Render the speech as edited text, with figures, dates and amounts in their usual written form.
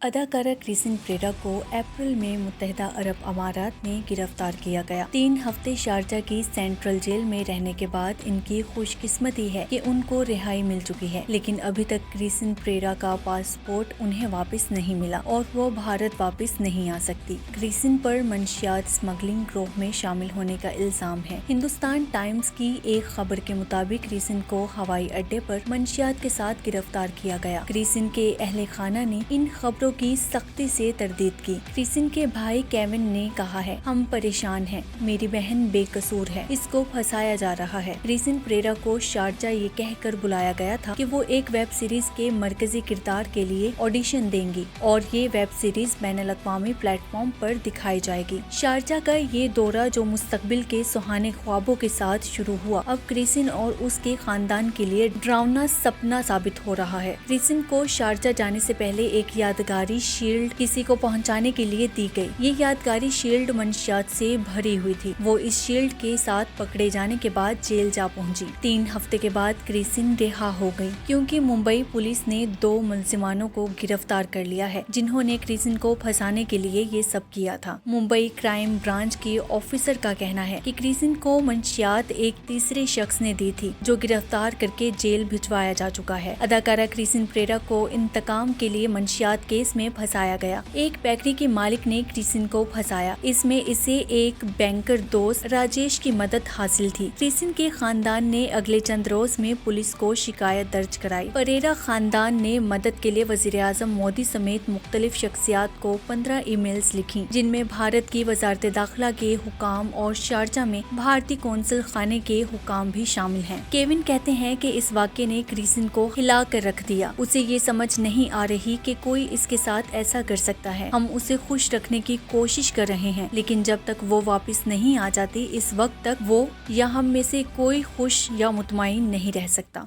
اداکارہ کرسٹین پریرا کو اپریل میں متحدہ عرب امارات میں گرفتار کیا گیا۔ 3 ہفتے شارجہ کی سینٹرل جیل میں رہنے کے بعد ان کی خوش قسمتی ہے کہ ان کو رہائی مل چکی ہے، لیکن ابھی تک کرسٹین پریرا کا پاسپورٹ انہیں واپس نہیں ملا اور وہ بھارت واپس نہیں آ سکتی۔ کرسٹین پر منشیات اسمگلنگ گروہ میں شامل ہونے کا الزام ہے۔ ہندوستان ٹائمز کی ایک خبر کے مطابق کرسٹین کو ہوائی اڈے پر منشیات کے ساتھ گرفتار کیا گیا۔ کرسٹین کے اہل خانہ نے ان خبروں کی سختی سے تردید کی۔ کرسٹین کے بھائی کیون نے کہا ہے، "ہم پریشان ہیں، میری بہن بے قصور ہے، اس کو پھنسایا جا رہا ہے۔" کرسٹین پریرا کو شارجہ یہ کہہ کر بلایا گیا تھا کہ وہ ایک ویب سیریز کے مرکزی کردار کے لیے آڈیشن دیں گی اور یہ ویب سیریز بین الاقوامی پلیٹ فارم پر دکھائی جائے گی۔ شارجہ کا یہ دورہ، جو مستقبل کے سہانے خوابوں کے ساتھ شروع ہوا، اب کرسٹین اور اس کے خاندان کے لیے ڈراؤنا سپنا ثابت ہو رہا ہے۔ کرسٹین کو شارجہ جانے سے پہلے ایک یادگاری شیلڈ کسی کو پہنچانے کے لیے دی گئی۔ یہ یادگاری شیلڈ منشیات سے بھری ہوئی تھی۔ وہ اس شیلڈ کے ساتھ پکڑے جانے کے بعد جیل جا پہنچی۔ 3 ہفتے کے بعد کرسٹین رہا ہو گئی، کیونکہ ممبئی پولیس نے 2 ملزمانوں کو گرفتار کر لیا ہے جنہوں نے کرسٹین کو پھنسانے کے لیے یہ سب کیا تھا۔ ممبئی کرائم برانچ کے آفیسر کا کہنا ہے کہ کرسٹین کو منشیات ایک تیسرے شخص نے دی تھی، جو گرفتار کر کے جیل بھجوایا جا چکا ہے۔ اداکارہ کرسٹین پریرا کو انتقام کے لیے منشیات کیس میں پھنسایا گیا۔ ایک بیکری کے مالک نے کرسٹین کو پھنسایا۔ اس میں اسے ایک بینکر دوست راجیش کی مدد حاصل تھی۔ کرسٹین کے خاندان نے اگلے چند روز میں پولیس کو شکایت درج کرائی۔ پریرا خاندان نے مدد کے لیے وزیر اعظم مودی سمیت مختلف شخصیات کو 15 ای میلز لکھی، جن میں بھارت کی وزارت داخلہ کے حکام اور شارجہ میں بھارتی قونصل خانے کے حکام بھی شامل ہیں۔ کیون کہتے ہیں کہ اس واقعے نے کرسٹین کو ہلا کر رکھ دیا۔ اسے یہ سمجھ نہیں آ رہی کہ کوئی اس کے ساتھ ایسا کر سکتا ہے۔ ہم اسے خوش رکھنے کی کوشش کر رہے ہیں، لیکن جب تک وہ واپس نہیں آ جاتی، اس وقت تک وہ یا ہم میں سے کوئی خوش یا مطمئن نہیں رہ سکتا۔